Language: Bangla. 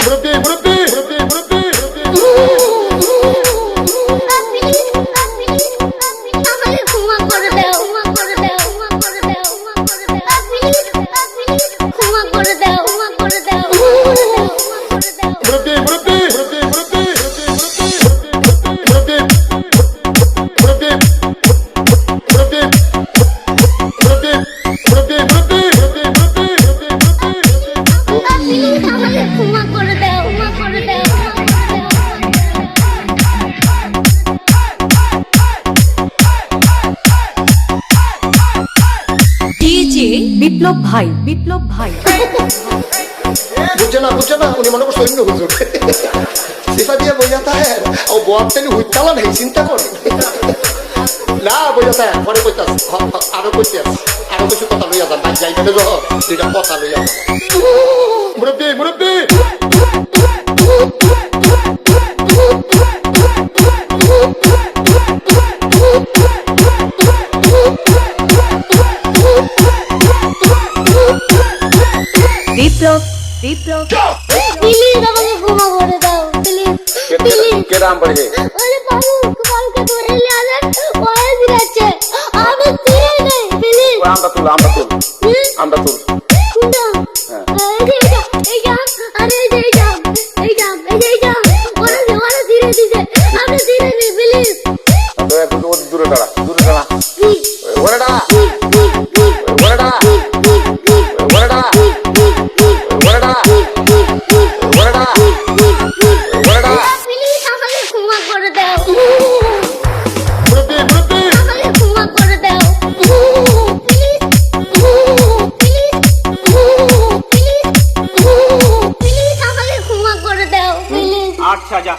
মুরব্বি মুরব্বি মুরব্বি মুরব্বি বিপ্লব ভাই বিপ্লব ভাই বুঝছে না উনি মনে করছে অন্য হুজুর সিফা দিয়ে বোঝাতে হয় ও বোয়ারতেন হুইতালা নেই চিন্তা করে না বোঝাতে হয় পরে কইতে আরো কইতে আরো কিছু কথা লইয়া যান ভাই যাইবে যখন দুইটা কথা লইয়া যান মুরব্বি মুরব্বি বিপ্লব বিপ্লব প্লিজ আমাকে ক্ষমা করে দাও প্লিজ প্লিজ কেরাম পড়ে ওরে বাবু কালকে ধরে নিয়ে আসেন ওরে দিচ্ছে আমি চিনি নেই প্লিজ আমরা তুল আমরা তুল কোনটা এই জাম আরে এই জাম ওরে ধীরে দিছে আমি চিনি নেই প্লিজ দূরে দাঁড়া ওরে দাঁড়া আচ্ছা যা